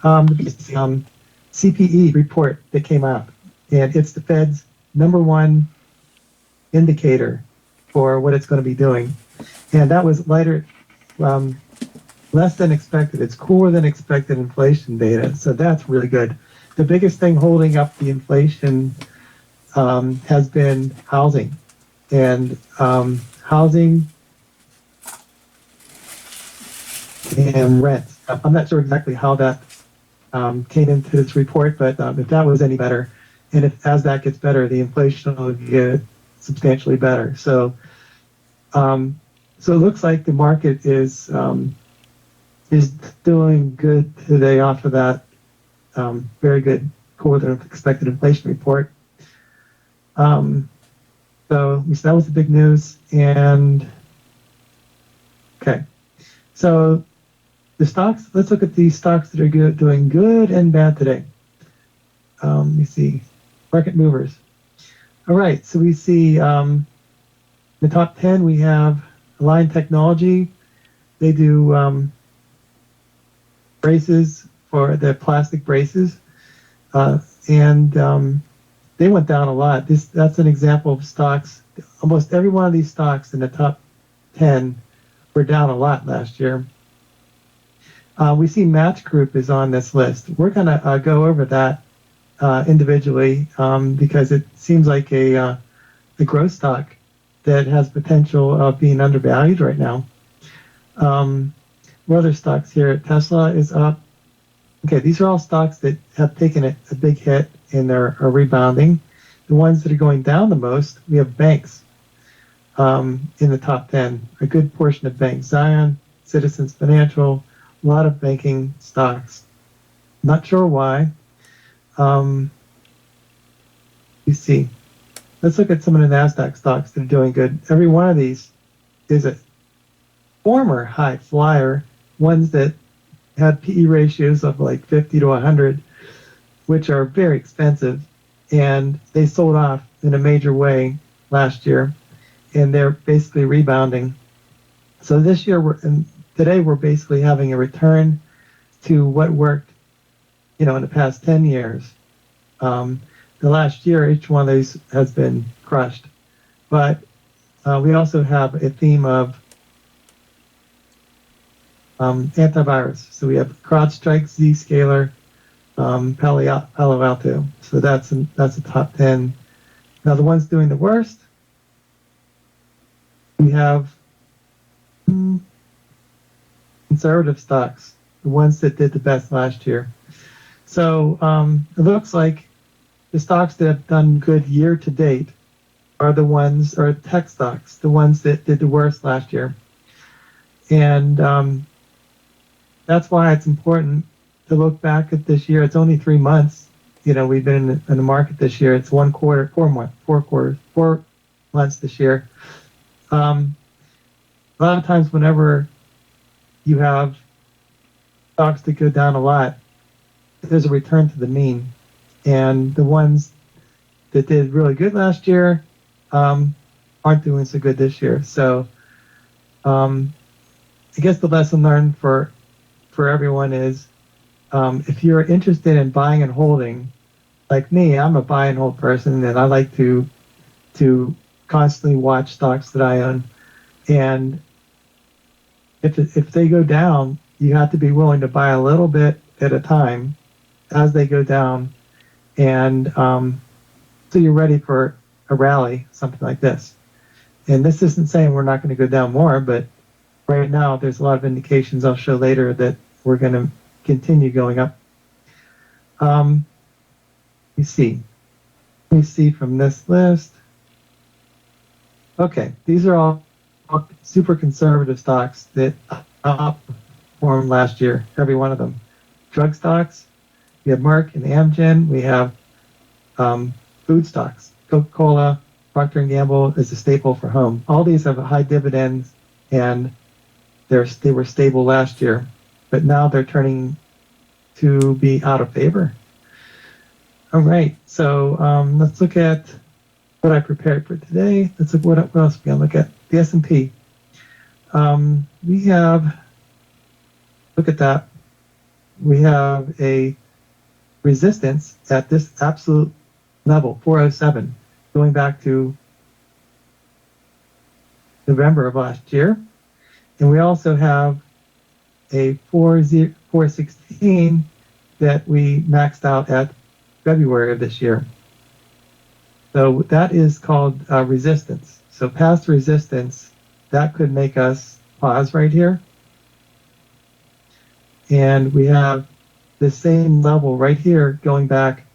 CPE report that came out, and it's the Fed's #1 indicator for what it's going to be doing. And that was lighter, less than expected. It's cooler than expected inflation data, so that's really good. The biggest thing holding up the inflation has been housing, and housing and rents. I'm not sure exactly how that came into this report, but if that was any better, and if as that gets better, the inflation will get substantially better. So, so it looks like the market is doing good today off of that very good, cooler than expected inflation report. So that was the big news. And okay, so the stocks. Let's look at these stocks that are doing good and bad today. Let me see, market movers. All right, so we see the top 10. We have Align Technology. They do braces for the plastic braces, and they went down a lot. That's an example of stocks. Almost every one of these stocks in the top 10 were down a lot last year. We see Match Group is on this list. We're going to go over that individually because it seems like a growth stock that has potential of being undervalued right now. What other stocks here? Tesla is up. Okay, these are all stocks that have taken a big hit and are rebounding. The ones that are going down the most, we have banks in the top 10. A good portion of banks. Zion, Citizens Financial, a lot of banking stocks. Not sure why. You see. Let's look at some of the NASDAQ stocks that are doing good. Every one of these is a former high flyer, ones that had PE ratios of like 50 to 100, which are very expensive, and they sold off in a major way last year, and they're basically rebounding. So this year, today we're basically having a return to what worked, in the past 10 years. The last year, each one of these has been crushed. But we also have a theme of antivirus. So we have CrowdStrike, Zscaler, Palo Alto. So that's a top 10. Now the ones doing the worst, we have conservative stocks, the ones that did the best last year. So it looks like the stocks that have done good year to date are tech stocks, the ones that did the worst last year. And that's why it's important to look back at this year. It's only 3 months. We've been in the market this year. It's 1 quarter, 4 months this year. A lot of times whenever you have stocks that go down a lot, there's a return to the mean. And the ones that did really good last year aren't doing so good this year. So I guess the lesson learned for everyone is if you're interested in buying and holding, like me, I'm a buy and hold person, and I like to constantly watch stocks that I own. And if they go down, you have to be willing to buy a little bit at a time as they go down, and so you're ready for a rally, something like this. And this isn't saying we're not going to go down more, but right now there's a lot of indications I'll show later that we're going to continue going up. Let me see from this list. Okay, these are all super conservative stocks that outperformed last year, every one of them. Drug stocks, we have Merck and Amgen. We have food stocks. Coca-Cola, Procter & Gamble is a staple for home. All these have high dividends, and they were stable last year, but now they're turning to be out of favor. All right, so let's look at what I prepared for today. Let's look what else we can look at. The S&P. We have, look at that. we have a resistance at this absolute level, 407, going back to November of last year. And we also have a 416 that we maxed out at February of this year. So that is called resistance. So past resistance, that could make us pause right here. And we have the same level right here going back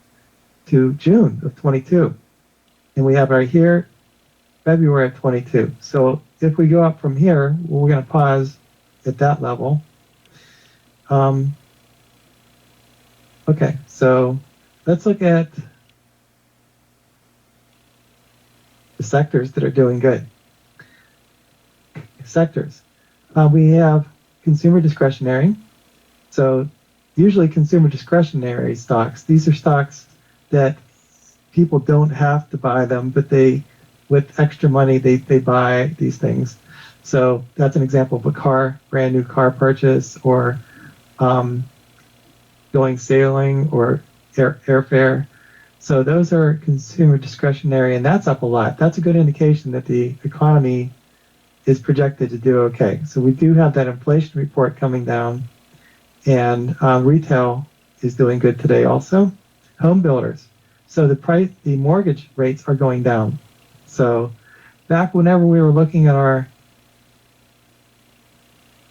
to June of 22. And we have right here February of 22. So if we go up from here, we're going to pause at that level. Okay, so let's look at the sectors that are doing good. Sectors. We have consumer discretionary. So usually consumer discretionary stocks, these are stocks that people don't have to buy them, but they, with extra money, they buy these things. So that's an example of a brand new car purchase, or going sailing, or airfare. So those are consumer discretionary, and that's up a lot. That's a good indication that the economy is projected to do okay. So we do have that inflation report coming down, and retail is doing good today also. Home builders. So the mortgage rates are going down. So back whenever we were looking at our,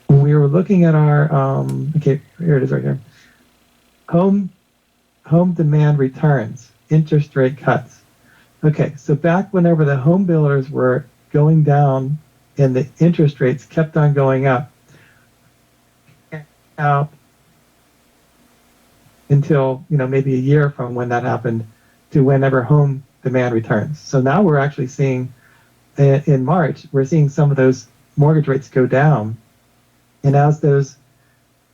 okay, here it is right here. Home demand returns, interest rate cuts. Okay, so back whenever the home builders were going down and the interest rates kept on going up, out until, maybe a year from when that happened to whenever home demand returns. So now we're actually seeing, in March, we're seeing some of those mortgage rates go down. And as those,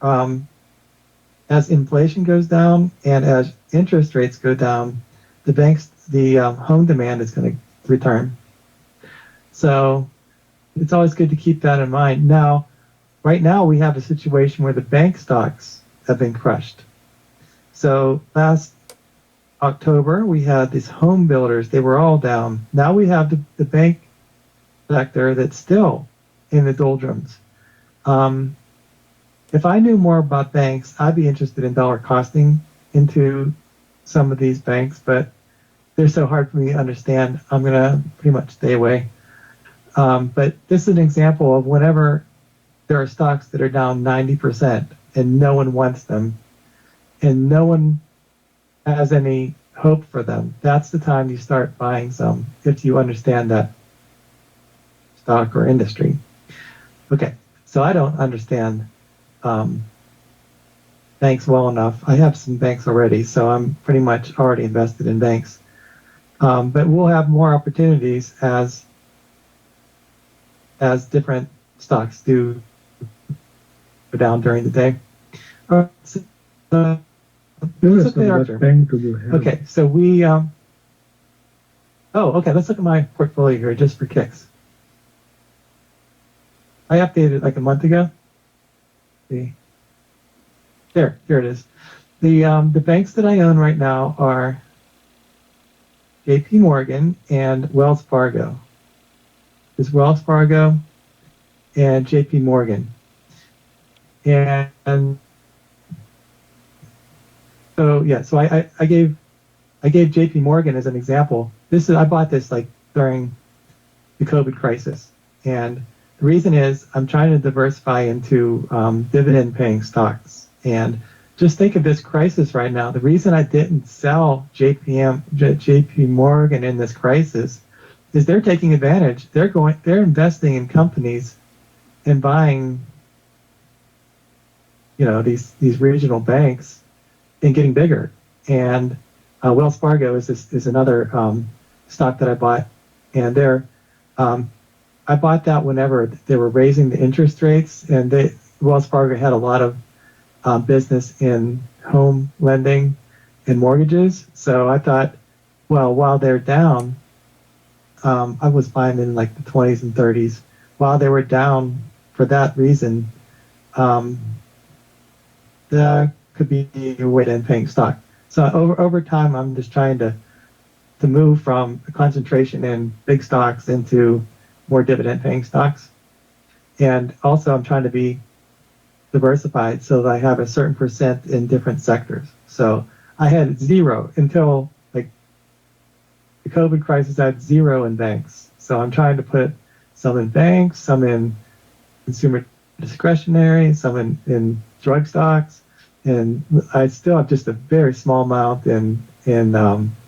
as inflation goes down and as interest rates go down, the home demand is going to return. So it's always good to keep that in mind. Now, right now we have a situation where the bank stocks have been crushed. So last October, we had these home builders. They were all down. Now we have the bank sector that's still in the doldrums. If I knew more about banks, I'd be interested in dollar costing into some of these banks, but they're so hard for me to understand. I'm going to pretty much stay away. But this is an example of whenever there are stocks that are down 90% and no one wants them and no one has any hope for them, that's the time you start buying some, if you understand that stock or industry. Okay, so I don't understand banks well enough. I have some banks already, so I'm pretty much already invested in banks. But we'll have more opportunities as different stocks do go down during the day. All right, so, let's look at our bank do you have? Okay, so we let's look at my portfolio here just for kicks. I updated it like a month ago. Here it is. The banks that I own right now are JP Morgan and Wells Fargo. There's Wells Fargo and JP Morgan. And so I gave JP Morgan as an example. I bought this like during the COVID crisis, and the reason is I'm trying to diversify into dividend-paying stocks. And just think of this crisis right now. The reason I didn't sell JP Morgan in this crisis is they're taking advantage. They're investing in companies and buying, these regional banks and getting bigger. And Wells Fargo is another stock that I bought, and I bought that whenever they were raising the interest rates, and Wells Fargo had a lot of business in home lending and mortgages. So I thought, well, while they're down, I was buying in like the 20s and 30s. While they were down for that reason, the could be a way to paying stock. So over time, I'm just trying to move from a concentration in big stocks into more dividend paying stocks. And also I'm trying to be diversified so that I have a certain percent in different sectors. So I had zero until like the COVID crisis. I had zero in banks. So I'm trying to put some in banks, some in consumer discretionary, some in drug stocks, and I still have just a very small amount in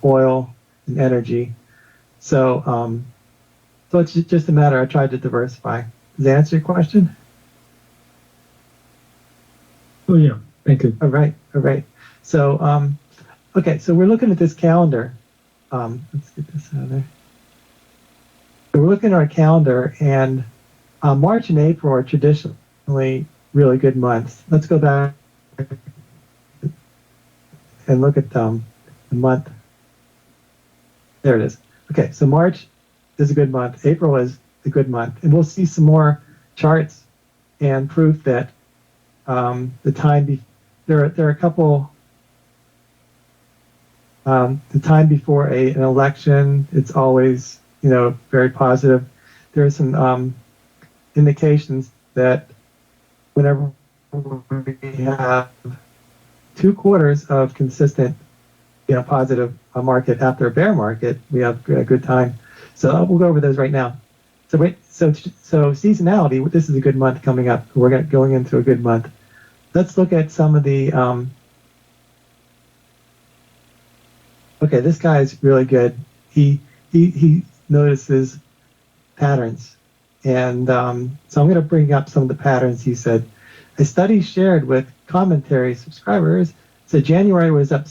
oil and energy. So so it's just a matter. I tried to diversify. Does that answer your question? Oh yeah, thank you. All right. So okay, so we're looking at this calendar. Let's get this out of there. So we're looking at our calendar, and March and April are traditionally really good months. Let's go back and look at the month. There it is. Okay, so March is a good month. April is a good month. And we'll see some more charts and proof that the time there are a couple the time before an election, it's always, very positive. There are some indications that whenever we have 2 quarters of consistent, positive market after a bear market, we have a good time. So we'll go over those right now. So seasonality. This is a good month coming up. We're going into a good month. Let's look at some of the. Okay, this guy is really good. He notices patterns, and so I'm going to bring up some of the patterns. He said, a study shared with commentary subscribers said January was up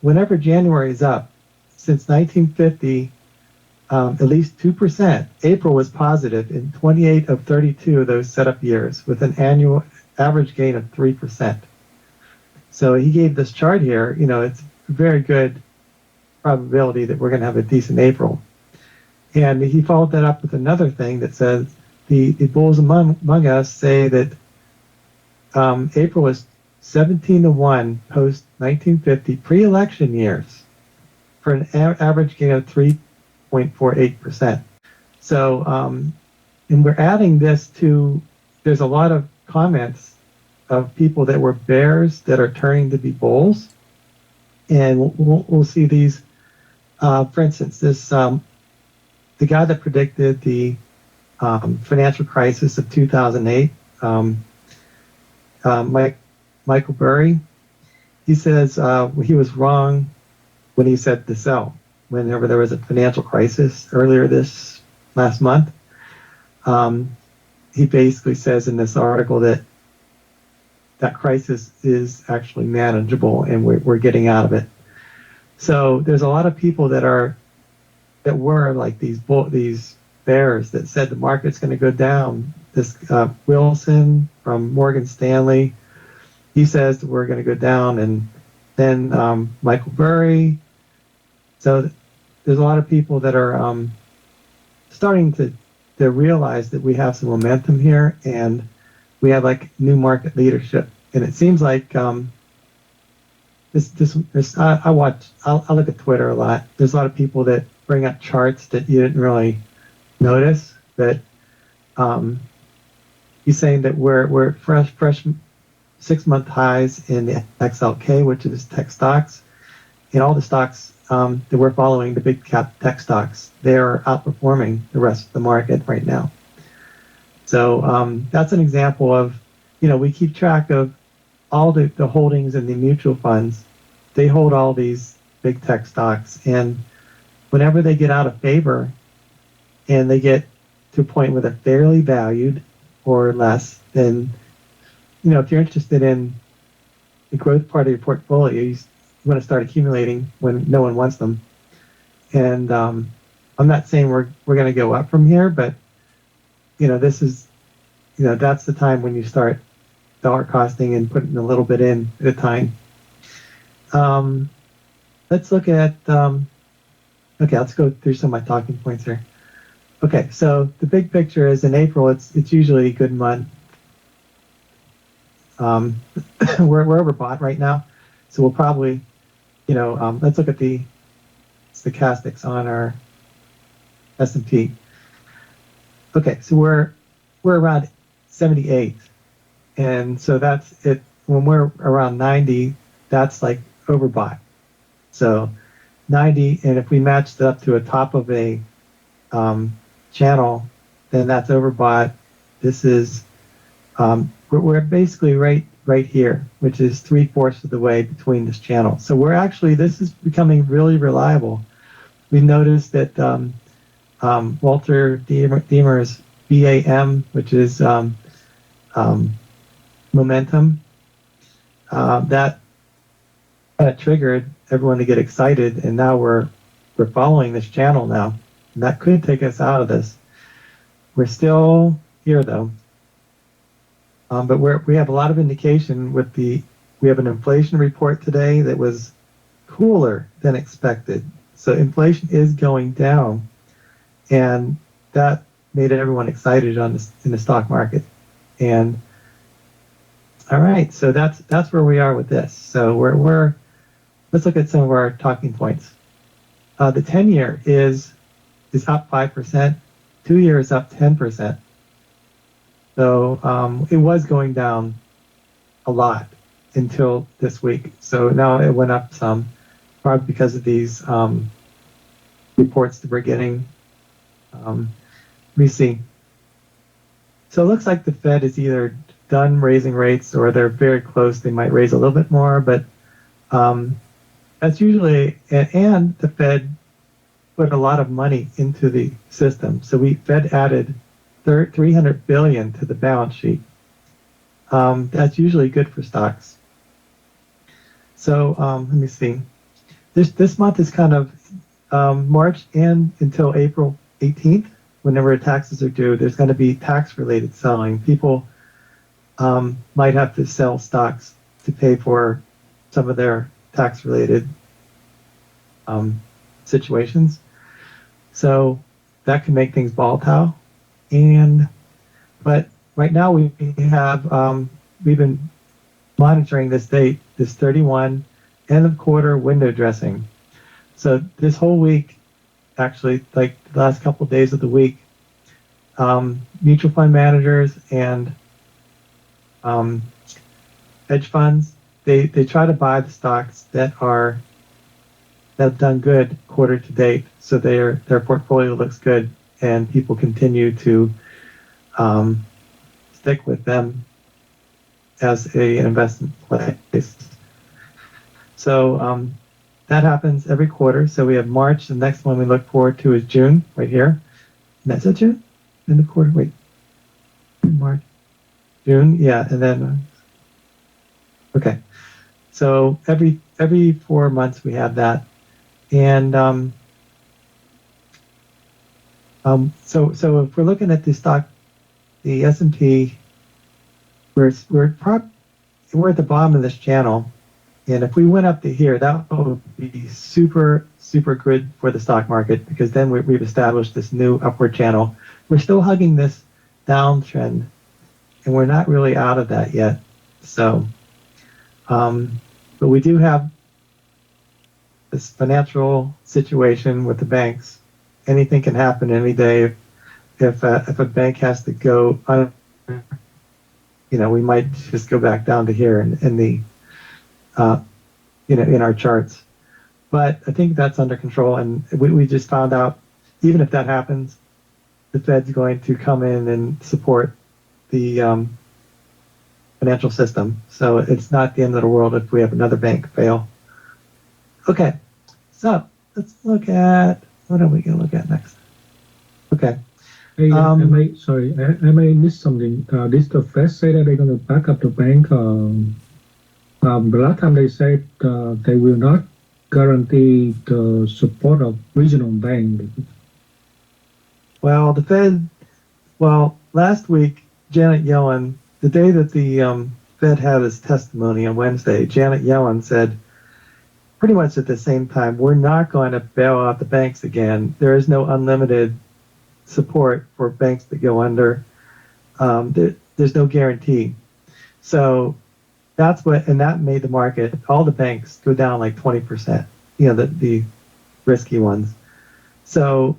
whenever January is up since 1950, at least 2%. April was positive in 28 of 32 of those setup years, with an annual average gain of 3%. So he gave this chart here. It's a very good probability that we're going to have a decent April. And he followed that up with another thing that says the bulls among us say that April is 17-1 post 1950 pre-election years for an average gain of 3.48%. So, and we're adding this to, there's a lot of comments of people that were bears that are turning to be bulls. And we'll see these, for instance, this, the guy that predicted the financial crisis of 2008, Michael Burry, he says he was wrong when he said to sell. Whenever there was a financial crisis earlier this last month, he basically says in this article that crisis is actually manageable and we're getting out of it. So there's a lot of people that were like these bears that said the market's going to go down. This Wilson from Morgan Stanley, he says we're going to go down, and then Michael Burry. So there's a lot of people that are starting to realize that we have some momentum here, and we have like new market leadership. And it seems like I look at Twitter a lot. There's a lot of people that bring up charts that you didn't really notice, but he's saying that we're at fresh 6-month highs in the XLK, which is tech stocks, and all the stocks that we're following, the big cap tech stocks, they're outperforming the rest of the market right now. So that's an example of, we keep track of all the holdings in the mutual funds. They hold all these big tech stocks, and whenever they get out of favor and they get to a point where they're fairly valued or less, then, if you're interested in the growth part of your portfolio, you want to start accumulating when no one wants them. And I'm not saying we're going to go up from here, but this is, that's the time when you start dollar costing and putting a little bit in at a time. Let's look at, let's go through some of my talking points here. Okay, so the big picture is in April, it's usually a good month. we're overbought right now, so we'll probably, let's look at the stochastics on our S&P. Okay, so we're around 78, and so that's it. When we're around 90, that's like overbought. So 90, and if we matched it up to a top of a channel, then that's overbought. This is we're basically right here, which is 3/4 of the way between this channel. So this is becoming really reliable. We noticed that Walter Deemer's BAM, which is momentum, that triggered everyone to get excited, and now we're following this channel now. And that could take us out of this. We're still here though, but we have a lot of indication we have an inflation report today that was cooler than expected. So inflation is going down, and that made everyone excited in the stock market. And all right, so that's where we are with this. So let's look at some of our talking points. The 10-year is up 5%. 2-year is up 10%. So it was going down a lot until this week. So now it went up some, probably because of these reports that we're getting. We see. So it looks like the Fed is either done raising rates or they're very close. They might raise a little bit more, but that's usually, and the Fed put a lot of money into the system. So Fed added $300 billion to the balance sheet. That's usually good for stocks. So let me see. This month is kind of March and until April 18th, whenever taxes are due. There's going to be tax-related selling. People might have to sell stocks to pay for some of their tax-related situations. So that can make things volatile. But right now we've been monitoring this date, this 31 end of quarter window dressing. So this whole week, actually, like the last couple of days of the week, mutual fund managers and hedge funds, they try to buy the stocks that have done good quarter to date, so their portfolio looks good, and people continue to stick with them as an investment place. So that happens every quarter. So we have March. The next one we look forward to is June, right here. And that's it, June? End of quarter. Wait. March. June. Yeah. And then, okay. So every 4 months we have that. And so if we're looking at the stock, the S&P, we're at the bottom of this channel. And if we went up to here, that would be super, super good for the stock market, because then we've established this new upward channel. We're still hugging this downtrend, and we're not really out of that yet. So, but we do have this financial situation with the banks. Anything can happen any day. If a bank has to go under, we might just go back down to here in the in our charts. But I think that's under control, and we just found out, even if that happens, the Fed's going to come in and support the financial system. So it's not the end of the world if we have another bank fail. Okay, so let's look at, what are we going to look at next? Okay. Hey, I may miss something. This the Fed say that they're going to back up the bank. The last time they said they will not guarantee the support of regional bank. Well, last week, Janet Yellen, the day that the Fed had his testimony on Wednesday, Janet Yellen said, pretty much at the same time, we're not going to bail out the banks again. There is no unlimited support for banks that go under. There's no guarantee. So that made the market, all the banks go down like 20%, the risky ones. So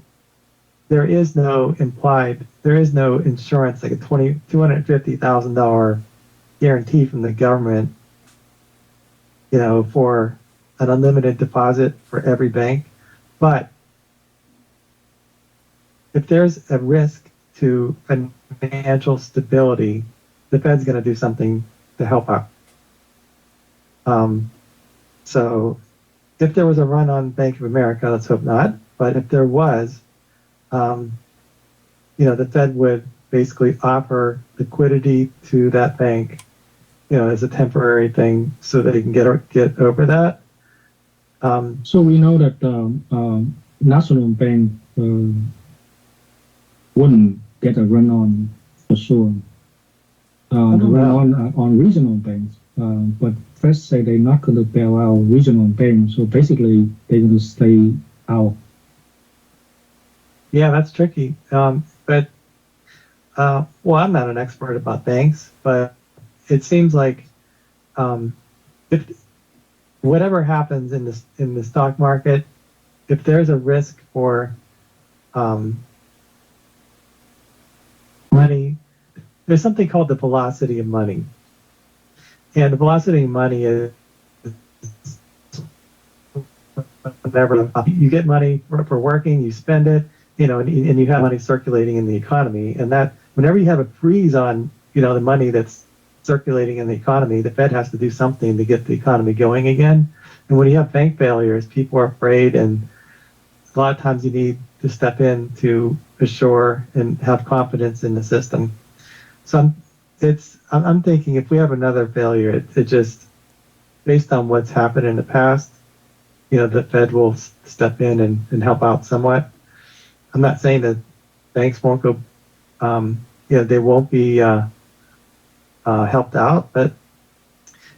there is no insurance, like a $250,000 guarantee from the government, for an unlimited deposit for every bank. But if there's a risk to financial stability, the Fed's going to do something to help out. So if there was a run on Bank of America, let's hope not. But if there was, the Fed would basically offer liquidity to that bank, as a temporary thing so they can get over that. So we know that national bank wouldn't get a run on for sure. The run on regional banks, but Fed say they're not going to bail out regional banks, so basically they're going to stay out. Yeah, that's tricky. But well, I'm not an expert about banks, but it seems like if whatever happens in the stock market, if there's a risk for money, there's something called the velocity of money, and the velocity of money is whenever you get money for working, you spend it, and you have money circulating in the economy, and that whenever you have a freeze on, the money that's circulating in the economy, the Fed has to do something to get the economy going again. And when you have bank failures, people are afraid, and a lot of times you need to step in to assure and have confidence in the system. So I'm thinking if we have another failure, it just, based on what's happened in the past, the Fed will step in and help out somewhat. I'm not saying that banks won't go, they won't be helped out, but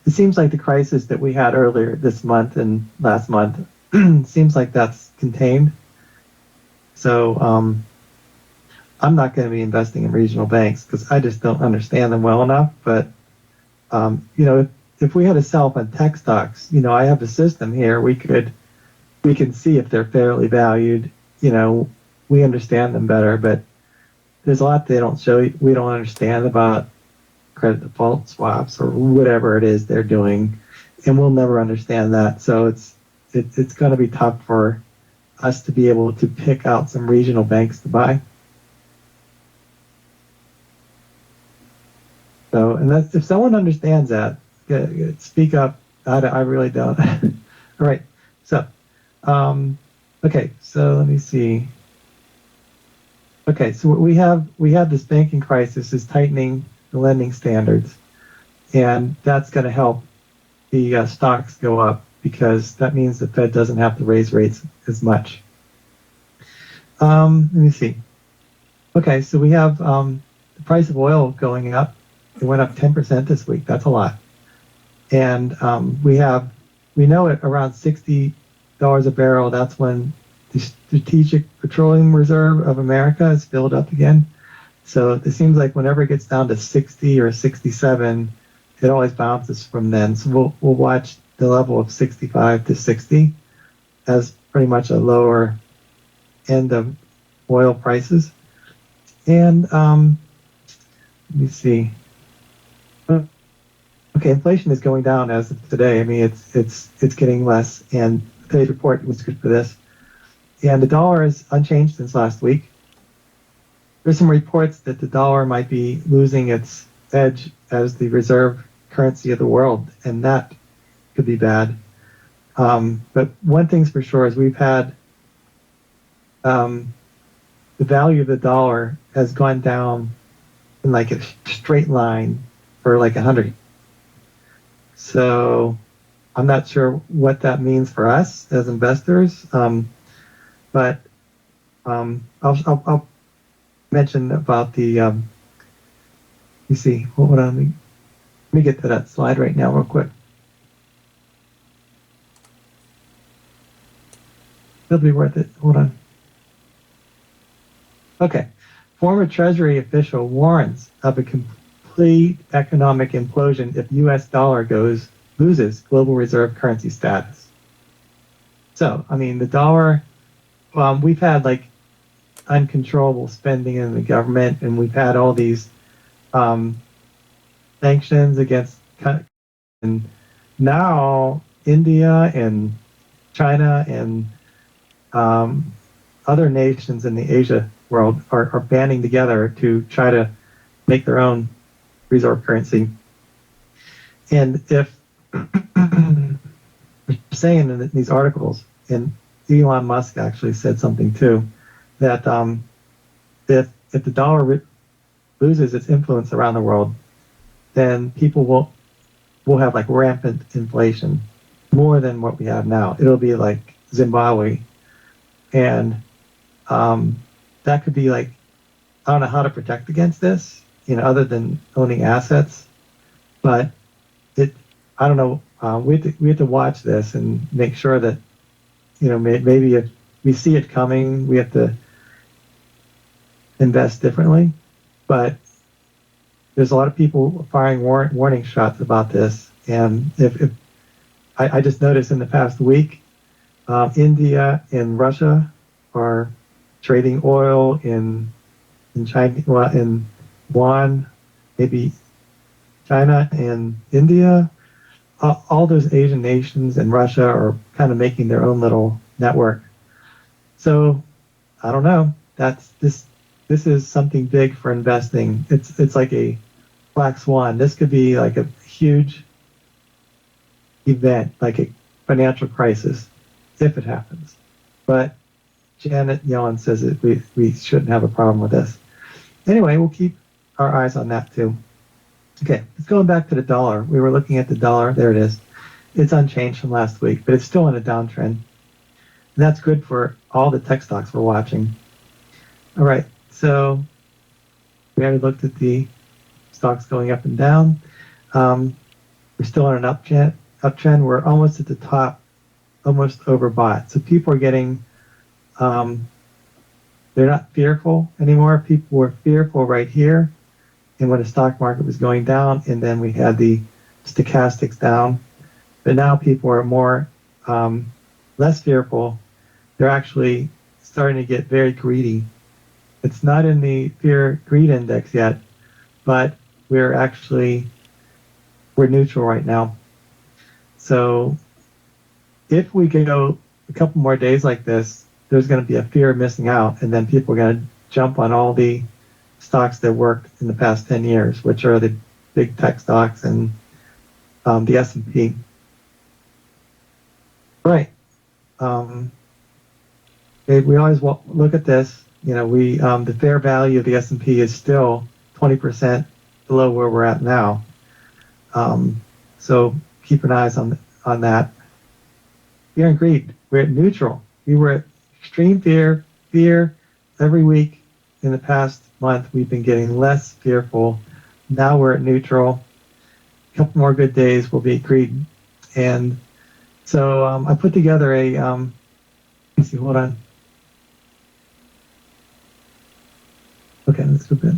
it seems like the crisis that we had earlier this month and last month seems like that's contained. So I'm not going to be investing in regional banks because I just don't understand them well enough. But if we had a sell on tech stocks, I have a system here. We can see if they're fairly valued. We understand them better, but there's a lot they don't show. We don't understand about credit default swaps or whatever it is they're doing, and we'll never understand that. So it's going to be tough for us to be able to pick out some regional banks to buy. So, and that's, if someone understands that, speak up. I really don't. All right. So, okay. So let me see. Okay. So we have this banking crisis is tightening the lending standards, and that's going to help the stocks go up because that means the Fed doesn't have to raise rates as much. Let me see. Okay, so we have the price of oil going up. It went up 10% this week. That's a lot. And we know at around $60 a barrel, that's when the Strategic Petroleum Reserve of America is filled up again. So it seems like whenever it gets down to 60 or 67, it always bounces from then. So we'll watch the level of 65 to 60 as pretty much a lower end of oil prices. And let me see. Okay, inflation is going down as of today. I mean, it's getting less, and today's report was good for this. And the dollar is unchanged since last week. There's some reports that the dollar might be losing its edge as the reserve currency of the world, and that could be bad. But one thing's for sure is we've had the value of the dollar has gone down in like a straight line for like 100. So I'm not sure what that means for us as investors, but I'll mention about the. You see, hold on, let me get to that slide right now, real quick. It'll be worth it. Hold on. Okay. Former Treasury official warns of a complete economic implosion if U.S. dollar loses global reserve currency status. So, I mean, the dollar, we've had like uncontrollable spending in the government, and we've had all these sanctions against, and now India and China and other nations in the Asia world are banding together to try to make their own reserve currency. And if saying in these articles, and Elon Musk actually said something too, that if the dollar loses its influence around the world, then people will have like rampant inflation, more than what we have now. It'll be like Zimbabwe, and that could be like, I don't know how to protect against this, other than owning assets, but I don't know. We have to watch this and make sure that, maybe if we see it coming, we have to invest differently. But there's a lot of people firing warning shots about this. And if I just noticed in the past week, India and Russia are trading oil in China, in yuan, maybe China and India. All those Asian nations and Russia are kind of making their own little network. So I don't know. This is something big for investing. It's like a black swan. This could be like a huge event, like a financial crisis, if it happens. But Janet Yellen says that we shouldn't have a problem with this. Anyway, we'll keep our eyes on that too. Okay, let's go back to the dollar. We were looking at the dollar. There it is. It's unchanged from last week, but it's still in a downtrend. And that's good for all the tech stocks we're watching. All right, so we already looked at the stocks going up and down. We're still on an uptrend. We're almost at the top, almost overbought. So people are getting, they're not fearful anymore. People were fearful right here, and when the stock market was going down, and then we had the stochastics down. But now people are more, less fearful. They're actually starting to get very greedy. It's not in the fear greed index yet, but we're neutral right now. So if we go a couple more days like this, there's going to be a fear of missing out, and then people are going to jump on all the stocks that worked in the past 10 years, which are the big tech stocks and the S&P. Right. We always look at this. The fair value of the S&P is still 20% below where we're at now. So keep an eye on that. Fear and greed. We're at neutral. We were at extreme fear every week. In the past month, we've been getting less fearful. Now we're at neutral. A couple more good days will be greed. And so I put together let's see, hold on. Okay, let's go back.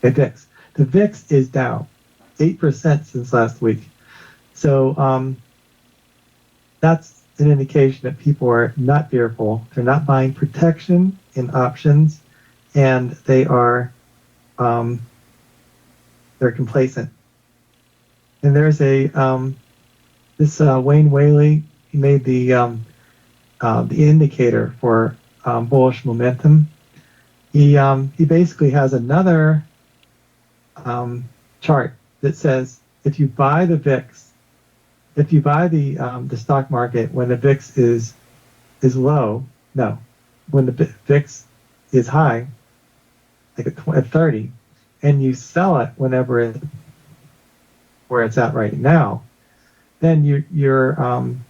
Okay, VIX. The VIX is down 8% since last week. So that's an indication that people are not fearful. They're not buying protection in options, and they're complacent. And there's this Wayne Whaley, he made the indicator for bullish momentum. He basically has another chart that says if you buy the VIX, if you buy the stock market when the VIX is low, no, when the VIX is high, like at 30, and you sell it whenever where it's at right now, then you're going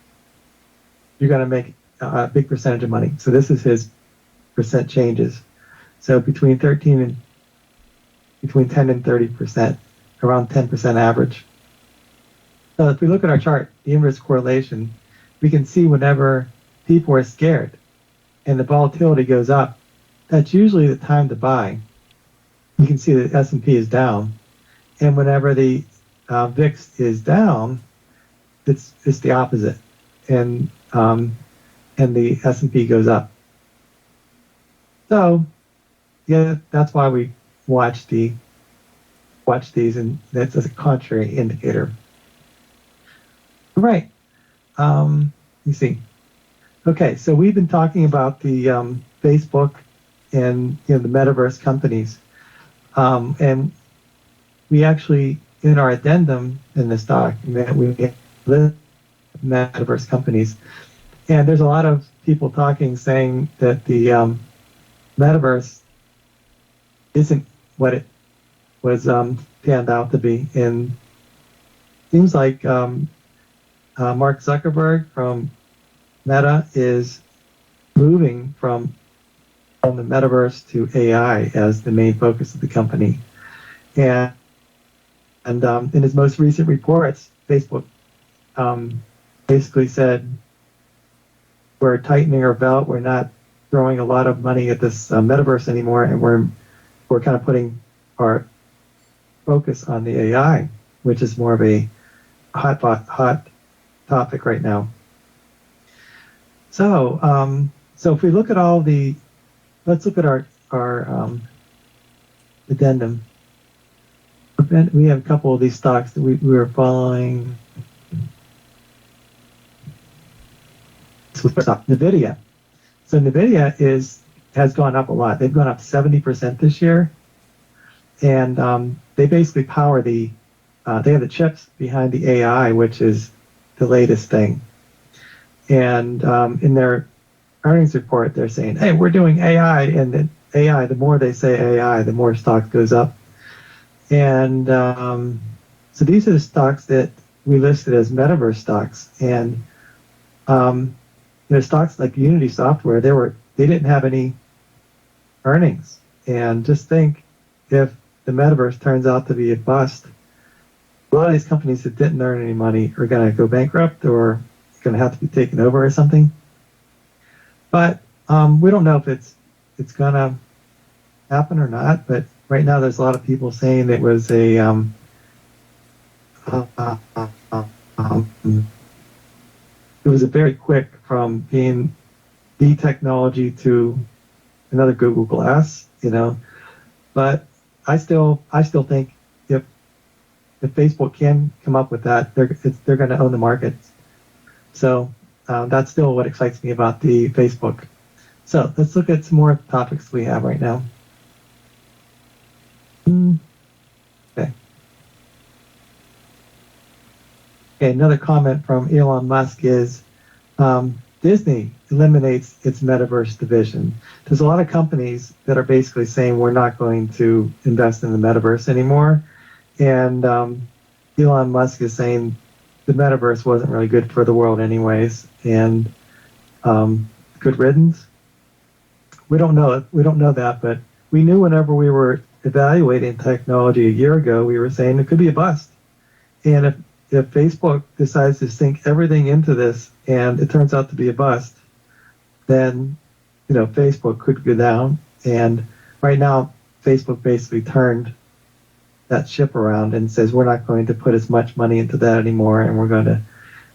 to make a big percentage of money. So this is his percent changes. So between 10 and 30%, around 10% average. So if we look at our chart, the inverse correlation, we can see whenever people are scared and the volatility goes up, that's usually the time to buy. You can see that S&P is down. and whenever the VIX is down, it's the opposite, and the S&P goes up. So yeah, that's why we watch these, and that's a contrary indicator. All right. You see. Okay, so we've been talking about the Facebook and the metaverse companies, and we actually in our addendum in this document we list metaverse companies, and there's a lot of people talking saying that the metaverse isn't what it was panned out to be, and seems like Mark Zuckerberg from Meta is moving from the metaverse to AI as the main focus of the company. And in his most recent reports, Facebook basically said, we're tightening our belt, we're not throwing a lot of money at this metaverse anymore, and we're kind of putting our focus on the AI, which is more of a hot topic right now. So, so if we look at let's look at our addendum. We have a couple of these stocks that we were following. So NVIDIA. So NVIDIA has gone up a lot. They've gone up 70% this year, and they basically power they have the chips behind the AI, which is the latest thing. And in their earnings report, they're saying, hey, we're doing AI, and the more they say AI, the more stock goes up. And so these are the stocks that we listed as metaverse stocks. And stocks like Unity Software, they didn't have any earnings. And just think, if the metaverse turns out to be a bust, a lot of these companies that didn't earn any money are going to go bankrupt or going to have to be taken over or something. But we don't know if it's going to happen or not. But right now, there's a lot of people saying it was a it was a very quick from being the technology to another Google Glass, But I still think if Facebook can come up with that, they're going to own the market. So that's still what excites me about the Facebook. So let's look at some more topics we have right now. Okay. Okay, another comment from Elon Musk is Disney eliminates its metaverse division. There's a lot of companies that are basically saying we're not going to invest in the metaverse anymore. And Elon Musk is saying the metaverse wasn't really good for the world anyways. And good riddance. We don't know that, but we knew whenever we were evaluating technology a year ago, we were saying it could be a bust. And if Facebook decides to sink everything into this and it turns out to be a bust, then Facebook could go down. And right now, Facebook basically turned that ship around and says we're not going to put as much money into that anymore, and we're going to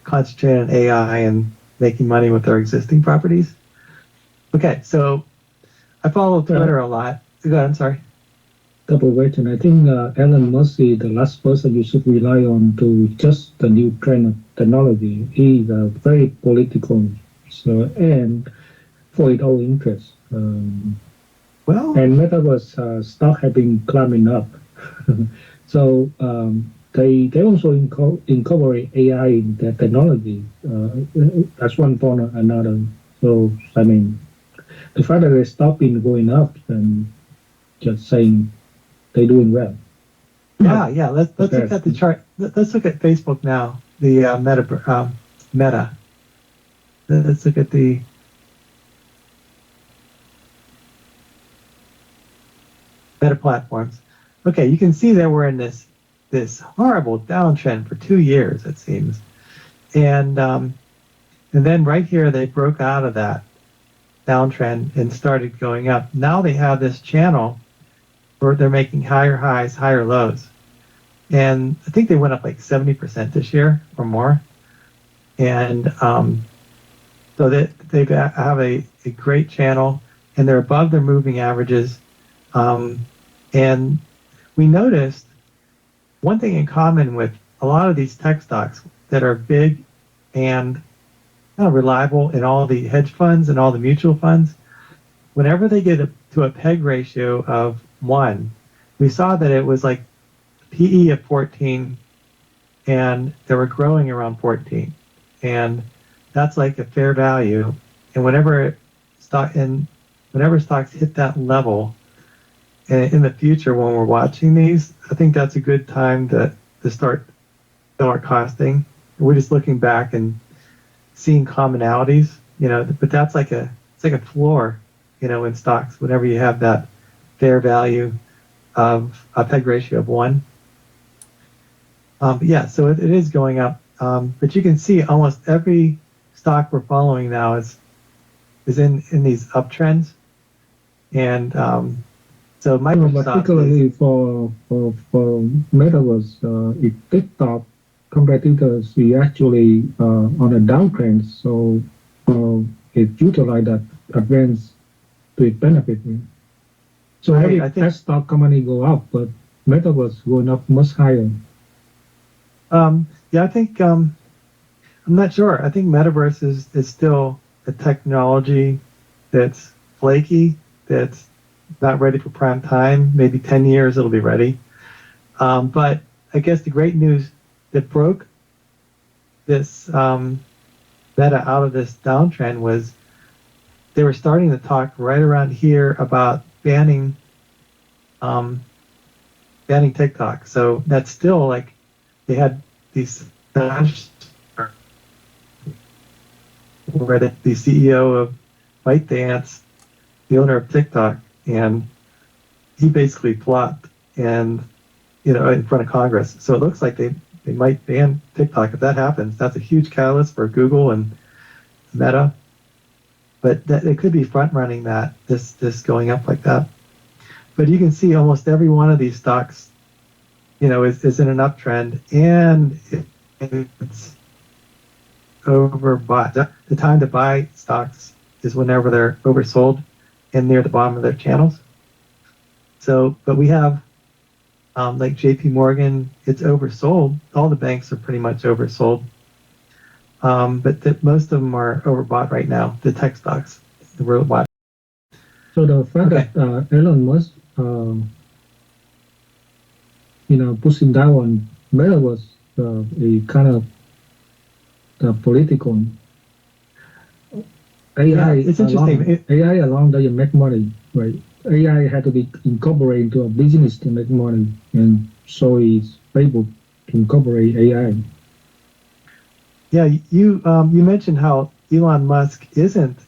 concentrate on AI and making money with our existing properties. Okay, so I follow Twitter a lot. Go ahead, I'm sorry. Double question. I think Elon Musk is the last person you should rely on to just the new trend of technology. He's very political, and for his own interest. And metaverse stock have been climbing up. So they also incorporate AI in their technology. That's one point or another. So I mean, the fact that they stop been going up and just saying they're doing well. Yeah. Let's look at the chart. Let's look at Facebook now. The Meta. Let's look at the Meta platforms. Okay, you can see that we're in this horrible downtrend for 2 years, it seems, and then right here they broke out of that downtrend and started going up. Now they have this channel where they're making higher highs, higher lows. and I think they went up like 70% this year or more. And so they have a great channel, and they're above their moving averages. And we noticed one thing in common with a lot of these tech stocks that are big and reliable in all the hedge funds and all the mutual funds. Whenever they get to a PEG ratio of 1, we saw that it was like PE of 14, and they were growing around 14. And that's like a fair value. And whenever stocks hit that level, in the future when we're watching these, I think that's a good time to start costing. We're just looking back and seeing commonalities, but that's like a floor, in stocks. Whenever you have that fair value of a PEG ratio of 1. Yeah, so it is going up. But you can see almost every stock we're following now is in these uptrends. And so Microsoft particularly for Metaverse, if TikTok competitors is actually on a downtrend, so it utilize that advance to its benefit. So every tech stock company go up, but Metaverse going up much higher. Yeah, I think I'm not sure. I think Metaverse is still a technology that's flaky, that's not ready for prime time. Maybe 10 years it'll be ready. But I guess the great news that broke this Meta out of this downtrend was they were starting to talk right around here about banning TikTok. So that's still like they had these where the CEO of ByteDance, the owner of TikTok, and he basically flopped and in front of Congress. So it looks like they might ban TikTok. If that happens, that's a huge catalyst for Google and Meta. But they could be front running that this going up like that. But you can see almost every one of these stocks, is in an uptrend, and it's overbought. The time to buy stocks is whenever they're oversold and near the bottom of their channels. So, but we have like JP Morgan, it's oversold. All the banks are pretty much oversold. But most of them are overbought right now, the tech stocks, the worldwide. So the fact that Elon Musk, pushing down on Metaverse, a kind of political AI. It's interesting. AI alone doesn't make money, right? AI had to be incorporated into a business to make money, and so he's able to incorporate AI. Yeah, you mentioned how Elon Musk isn't,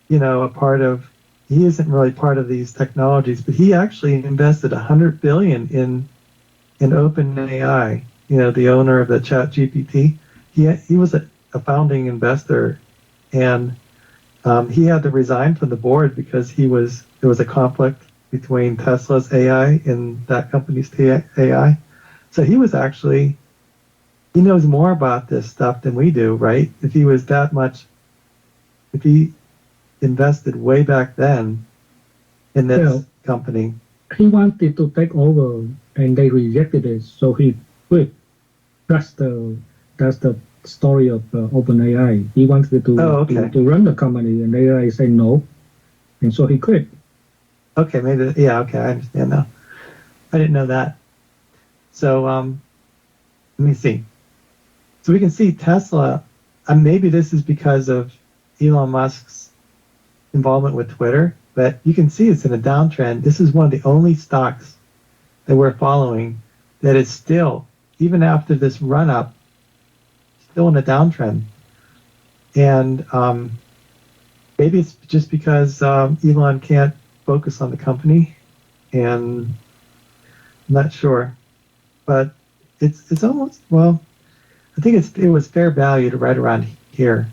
he isn't really part of these technologies, but he actually invested $100 billion in OpenAI. The owner of the ChatGPT. He was a founding investor, and he had to resign from the board because there was a conflict between Tesla's AI and that company's AI. So he knows more about this stuff than we do, right? If he invested way back then in this company. He wanted to take over, and they rejected it, so he quit. That's the story of OpenAI. He wanted to run the company, and AI said no, and so he quit. Okay, maybe, I understand now. I didn't know that. So let me see. So we can see Tesla, and maybe this is because of Elon Musk's involvement with Twitter, but you can see it's in a downtrend. This is one of the only stocks that we're following that is still, even after this run up, still in a downtrend. And maybe it's just because Elon can't focus on the company, and I'm not sure. But it's almost, well, I think it was fair value to right around here.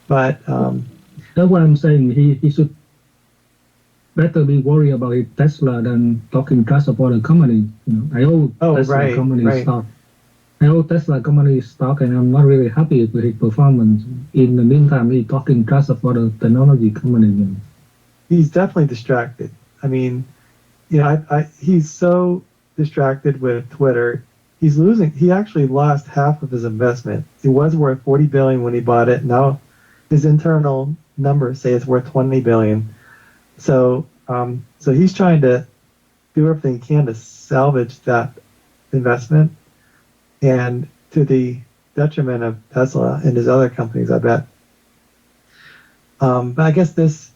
But that's what I'm saying. He should better be worried about it, Tesla than talking trash about the company. I own Tesla company stock. I own Tesla company stock, and I'm not really happy with his performance. In the meantime, he's talking trash about the technology company. He's definitely distracted. I mean, he's so distracted with Twitter. He's losing. He actually lost half of his investment. It was worth $40 billion when he bought it. Now, his internal numbers say it's worth $20 billion. So he's trying to do everything he can to salvage that investment, and to the detriment of Tesla and his other companies, I bet. But I guess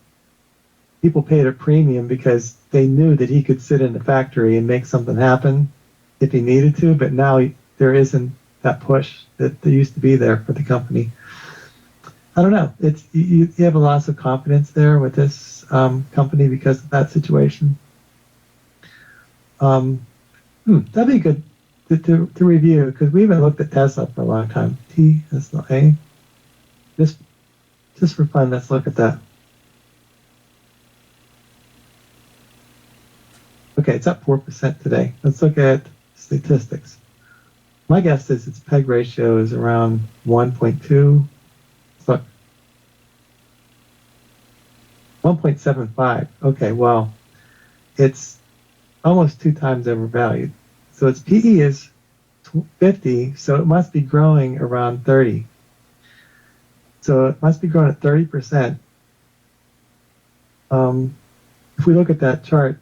people paid a premium because they knew that he could sit in the factory and make something happen if he needed to, but now there isn't that push that there used to be there for the company. I don't know. It's you have a loss of confidence there with this company because of that situation. That'd be good to review, because we haven't looked at Tesla for a long time. TSLA. Just for fun, let's look at that. Okay, it's up 4% today. Let's look at statistics. My guess is its PEG ratio is around 1.2. Look, 1.75. Okay, well, it's almost 2 times overvalued. So its PE is 50, so it must be growing around 30. So it must be growing at 30%. If we look at that chart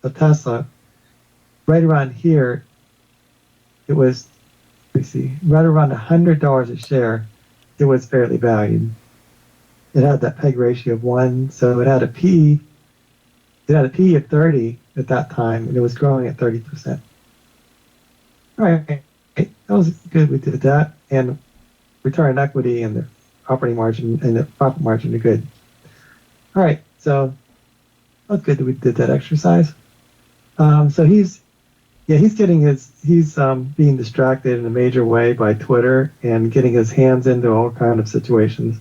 of Tesla, right around here, it was, right around $100 a share, it was fairly valued. It had that PEG ratio of 1, so it had a PE of 30 at that time, and it was growing at 30%. All right, that was good. We did that, and return on equity and the operating margin and the profit margin are good. All right, so that's good that we did that exercise. So he's being distracted in a major way by Twitter and getting his hands into all kind of situations.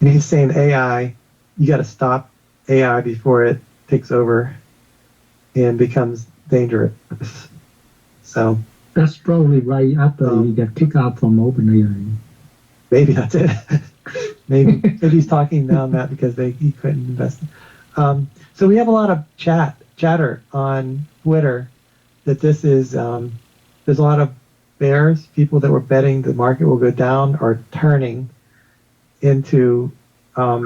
And he's saying AI, you got to stop AI before it takes over and becomes dangerous. So that's probably right after he got kicked out from OpenAI. Maybe that's it. maybe he's talking down that because he couldn't invest. So we have a lot of chatter on Twitter that this is there's a lot of bears, people that were betting the market will go down, are turning into oh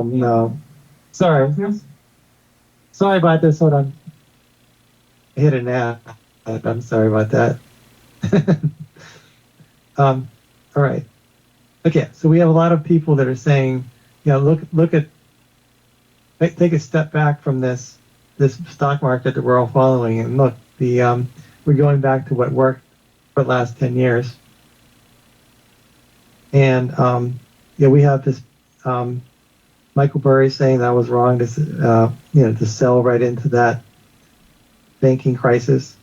no, sorry about this. Hold on, I hit an ad. I'm sorry about that. All right. Okay, so we have a lot of people that are saying, look at, take a step back from this stock market that we're all following, and look, we're going back to what worked for the last 10 years. And we have this Michael Burry saying that was wrong to sell right into that banking crisis.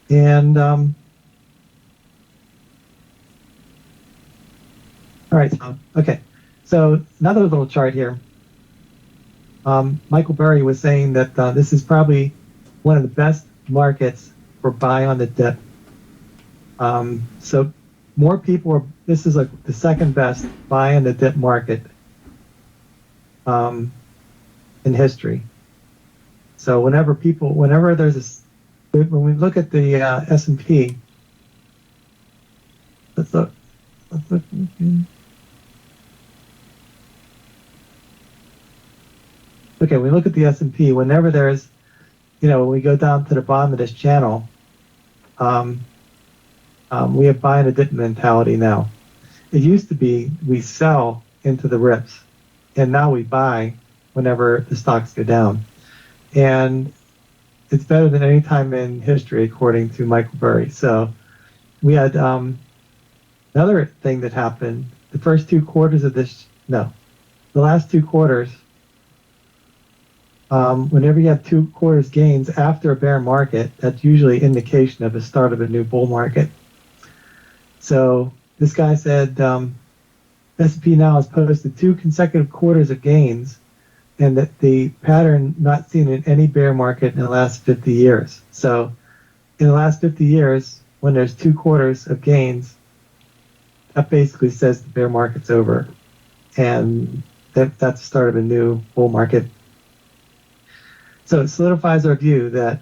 And all right, so another little chart here. Michael Burry was saying that this is probably one of the best markets for buy on the dip. So more people this is like the second best buy on the dip market in history. So whenever there's when we look at the S&P, let's look. Okay, we look at the S&P. Whenever there's, when we go down to the bottom of this channel, we have buy and a dip mentality now. It used to be we sell into the rips, and now we buy whenever the stocks go down. And it's better than any time in history, according to Michael Burry. So we had another thing that happened. The last 2 quarters, whenever you have 2 quarters gains after a bear market, that's usually an indication of the start of a new bull market. So this guy said S&P now has posted 2 consecutive quarters of gains and that the pattern not seen in any bear market in the last 50 years. So in the last 50 years, when there's 2 quarters of gains, that basically says the bear market's over. And that's the start of a new bull market. So it solidifies our view that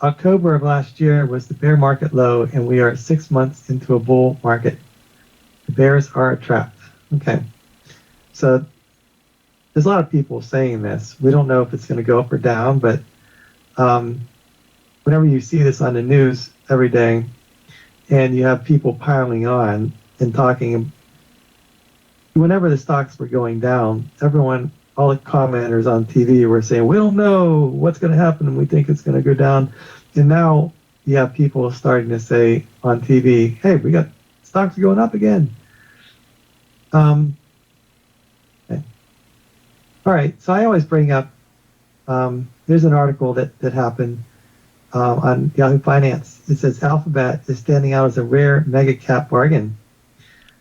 October of last year was the bear market low, and we are 6 months into a bull market. The bears are trapped. Okay. So there's a lot of people saying this. We don't know if it's going to go up or down, but whenever you see this on the news every day and you have people piling on and talking, whenever the stocks were going down, all the commenters on TV were saying, we don't know what's going to happen and we think it's going to go down. And now you have people starting to say on TV, hey, we got stocks going up again. Okay. All right, so I always bring up, there's an article that happened on Yahoo Finance. It says Alphabet is standing out as a rare mega cap bargain.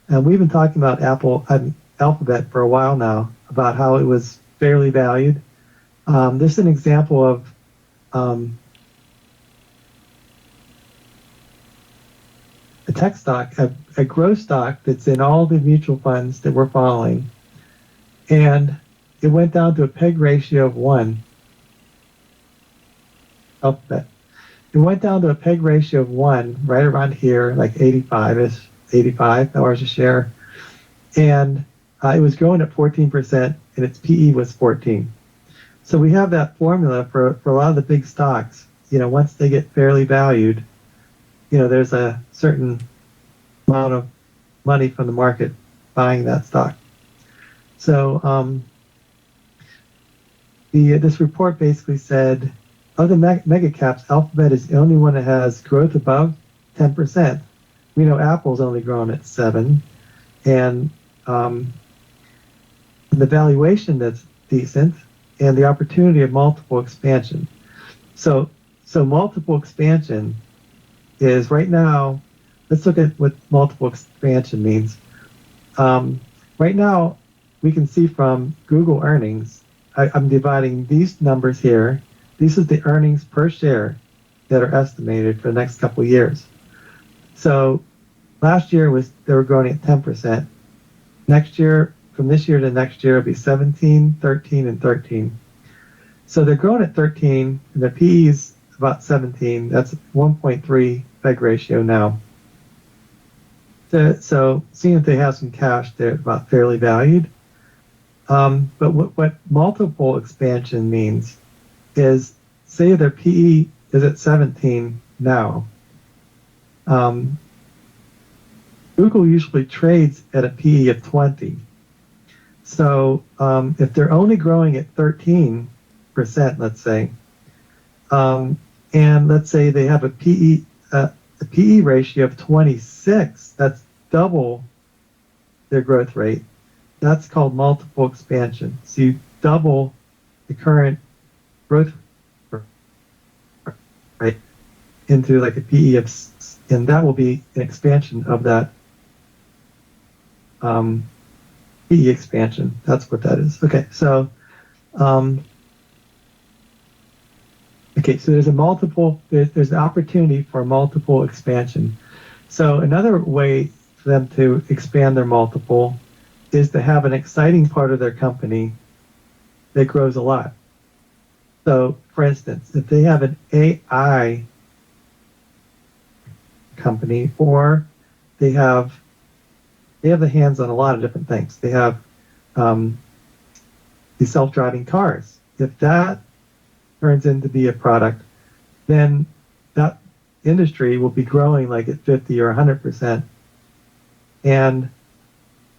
And we've been talking about Alphabet for a while now, about how it was fairly valued. This is an example of a tech stock, a growth stock that's in all the mutual funds that we're following. And it went down to a PEG ratio of 1. Alphabet. It went down to a PEG ratio of 1, right around here, like $85 a share. And it was growing at 14%, and its PE was 14. So we have that formula for a lot of the big stocks. Once they get fairly valued, there's a certain amount of money from the market buying that stock. So this report basically said, of the mega caps, Alphabet is the only one that has growth above 10%. We know Apple's only grown at 7%, and the valuation that's decent, and the opportunity of multiple expansion. So multiple expansion is right now. Let's look at what multiple expansion means. Right now, we can see from Google earnings. I'm dividing these numbers here. This is the earnings per share that are estimated for the next couple of years. So last year they were growing at 10%. Next year, from this year to next year, it'll be 17, 13, and 13. So they're growing at 13, and the PE is about 17. That's 1.3 PEG ratio now. So seeing if they have some cash, they're about fairly valued. But what multiple expansion means is, say their PE is at 17 now. Google usually trades at a PE of 20. So if they're only growing at 13%, let's say, and let's say they have a PE ratio of 26, that's double their growth rate. That's called multiple expansion. So you double the current growth rate into like a PE of, and that will be an expansion of that PE expansion. That's what that is. Okay, so there's there's an opportunity for multiple expansion. So another way for them to expand their multiple is to have an exciting part of their company that grows a lot. So, for instance, if they have an AI company, or they have the hands on a lot of different things. They have the self-driving cars. If that turns into be a product, then that industry will be growing like at 50 or 100%. And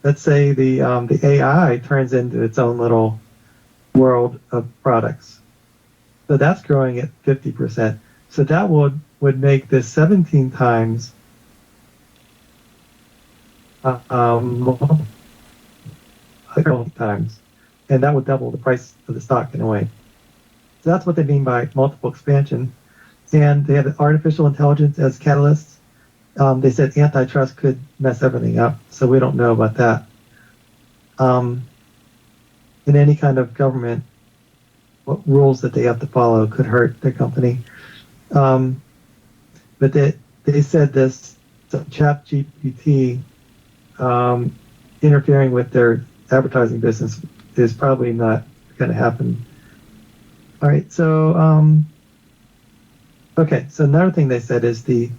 let's say the AI turns into its own little world of products. So that's growing at 50%. So that would make this 17 times times, and that would double the price of the stock in a way. So that's what they mean by multiple expansion. And they have artificial intelligence as catalysts. They said antitrust could mess everything up, so we don't know about that. In any kind of government what rules that they have to follow could hurt their company. But they said this chat GPT interfering with their advertising business is probably not going to happen. All right, so okay, so another thing they said is the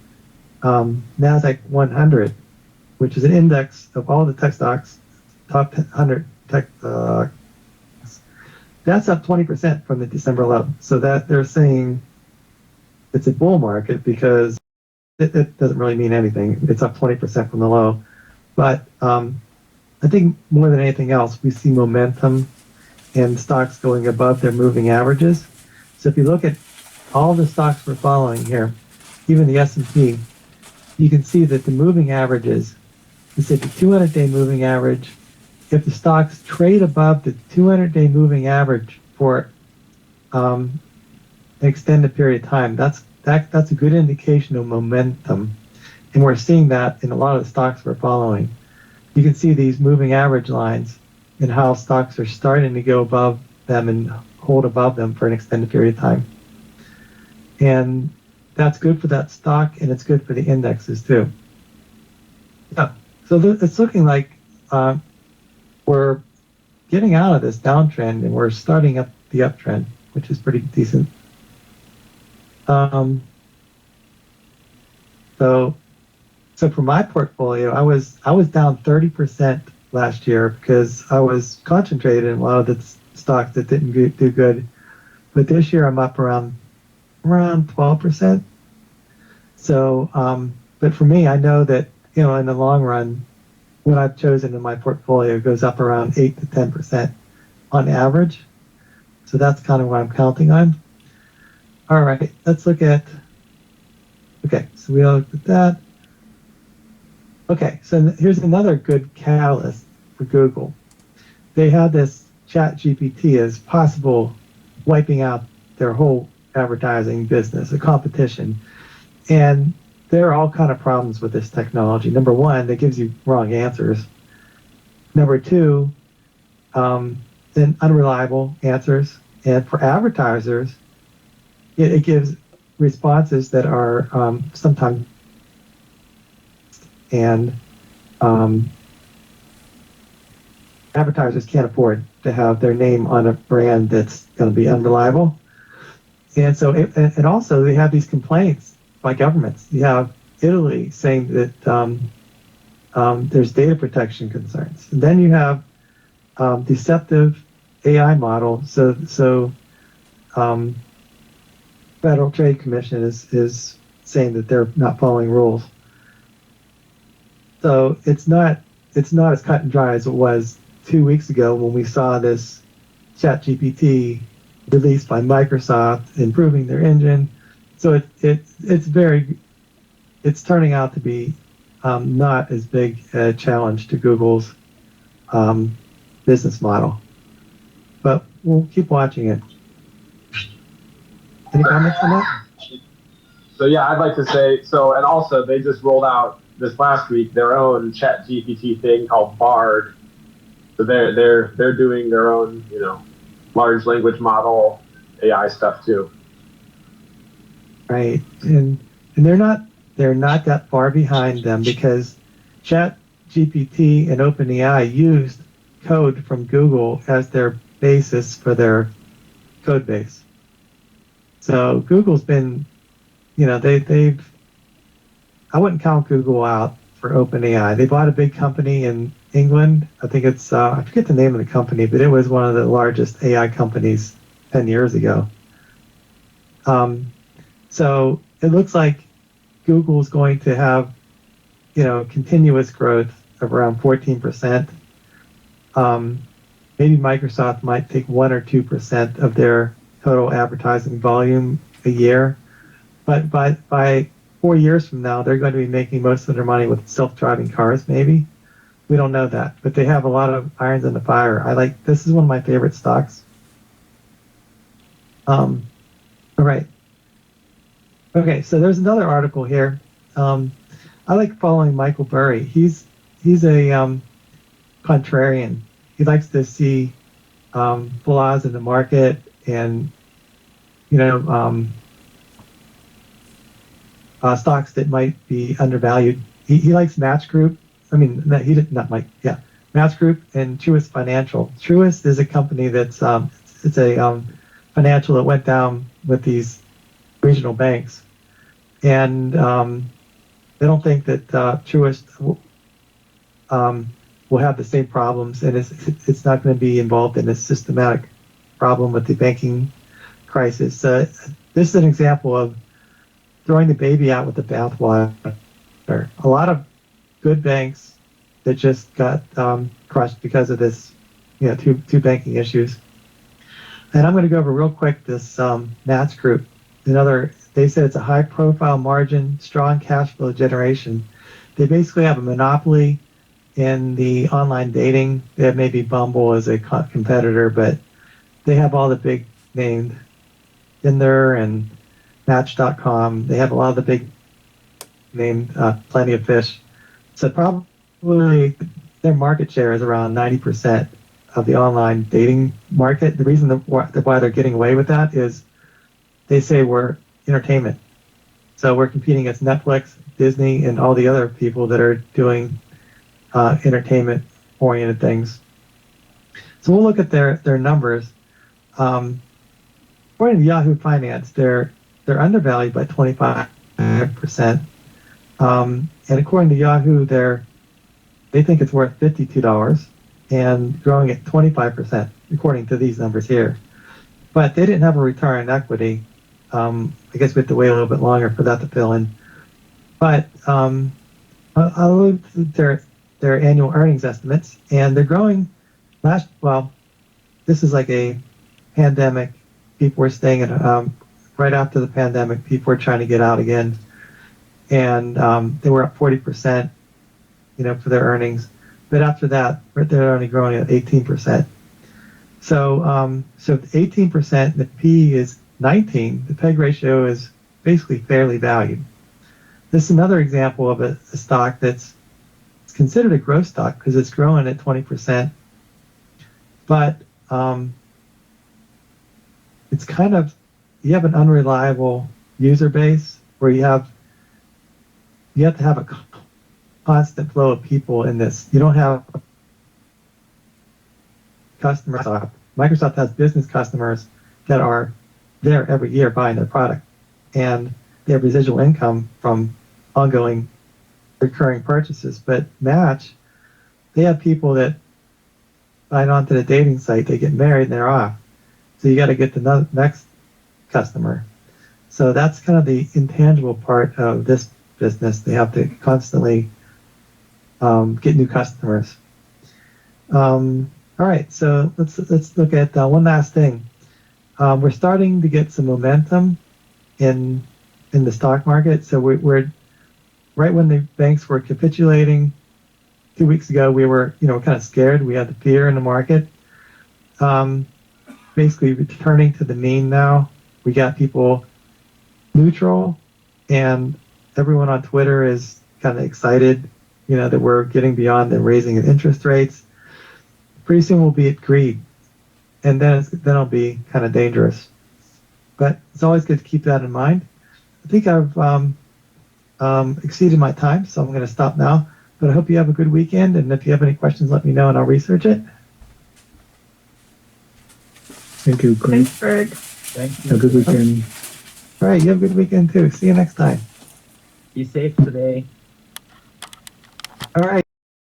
NASDAQ 100, which is an index of all the tech stocks, top 100 tech stocks. That's up 20% from the December low. So that they're saying it's a bull market because it doesn't really mean anything. It's up 20% from the low. But I think more than anything else, we see momentum and stocks going above their moving averages. So if you look at all the stocks we're following here, even the S&P, you can see that the moving averages, let's say the 200-day moving average, if the stocks trade above the 200-day moving average for an extended period of time, that's a good indication of momentum. And we're seeing that in a lot of the stocks we're following. You can see these moving average lines and how stocks are starting to go above them and hold above them for an extended period of time. And that's good for that stock, and it's good for the indexes too. Yeah. So it's looking like we're getting out of this downtrend and we're starting up the uptrend, which is pretty decent. So for my portfolio, I was down 30% last year because I was concentrated in a lot of the stocks that didn't do good. But this year I'm up around 12%. So, but for me, I know that, in the long run, what I've chosen in my portfolio goes up around 8 to 10% on average. So that's kind of what I'm counting on. All right, let's look at, okay, so we looked at that. Okay, so here's another good catalyst for Google. They had this chat GPT as possible wiping out their whole advertising business, a competition. And there are all kind of problems with this technology. Number one, it gives you wrong answers. Number two, then unreliable answers. And for advertisers, it gives responses that are sometimes and advertisers can't afford to have their name on a brand that's going to be unreliable. And so, and also they have these complaints by governments. You have Italy saying that there's data protection concerns. And then you have deceptive AI model. So Federal Trade Commission is saying that they're not following rules. So it's not as cut and dry as it was 2 weeks ago when we saw this ChatGPT released by Microsoft, improving their engine. So it's turning out to be not as big a challenge to Google's business model. But we'll keep watching it. Any comments on that? So yeah, I'd like to say, and also they just rolled out this last week their own chat GPT thing called Bard. So they're doing their own, large language model AI stuff too. Right. And they're not that far behind them because chat GPT and OpenAI used code from Google as their basis for their code base. So Google's been, they've I wouldn't count Google out for OpenAI. They bought a big company in England. I think it's, I forget the name of the company, but it was one of the largest AI companies 10 years ago. So it looks like Google's going to have, continuous growth of around 14%. Maybe Microsoft might take 1 or 2% of their total advertising volume a year. But by 4 years from now, they're going to be making most of their money with self-driving cars, maybe. We don't know that, but they have a lot of irons in the fire. This is one of my favorite stocks. All right. Okay, so there's another article here. I like following Michael Burry. He's a contrarian. He likes to see flaws in the market and stocks that might be undervalued. He likes Match Group. I mean, he did not like, yeah, Match Group and Truist Financial. Truist is a company that's it's a financial that went down with these regional banks, and they don't think that Truist will have the same problems, and it's not going to be involved in a systematic problem with the banking crisis. This is an example of throwing the baby out with the bathwater. A lot of good banks that just got crushed because of this, two banking issues. And I'm going to go over real quick this Match Group. They said it's a high-profile margin, strong cash flow generation. They basically have a monopoly in the online dating. They have maybe Bumble as a competitor, but they have all the big names Tinder and Match.com. They have a lot of the big named Plenty of Fish. So probably their market share is around 90% of the online dating market. The reason why they're getting away with that is they say we're entertainment. So we're competing against Netflix, Disney, and all the other people that are doing entertainment-oriented things. So we'll look at their numbers. According to Yahoo Finance, they're undervalued by 25%. And according to Yahoo, they think it's worth $52 and growing at 25%, according to these numbers here. But they didn't have a return on equity. I guess we have to wait a little bit longer for that to fill in. But I'll look at their annual earnings estimates, and they're growing. This is like a pandemic. People were staying at right after the pandemic. People were trying to get out again, and they were up 40%, for their earnings. But after that, they're only growing at 18%. So 18%. The P is 19. The PEG ratio is basically fairly valued. This is another example of a stock that's considered a growth stock because it's growing at 20%. But it's kind of, you have an unreliable user base where you have to have a constant flow of people in this. You don't have customers. Microsoft has business customers that are there every year buying their product, and they have residual income from ongoing recurring purchases. But Match, they have people that sign on to the dating site, they get married, and they're off. So you got to get the next customer. So that's kind of the intangible part of this business. They have to constantly get new customers. All right, so let's look at one last thing. We're starting to get some momentum in the stock market. So we're right when the banks were capitulating 2 weeks ago. We were kind of scared. We had the fear in the market. Basically returning to the mean now. We got people neutral, and everyone on Twitter is kind of excited, that we're getting beyond the raising of interest rates. Pretty soon we'll be at greed, and then it'll be kind of dangerous. But it's always good to keep that in mind. I think I've exceeded my time, so I'm going to stop now. But I hope you have a good weekend, and if you have any questions, let me know, and I'll research it. Thank you, Greg. Thanks, Berg. Thank you. Have a good weekend. All right, you have a good weekend too. See you next time. Be safe today. All right.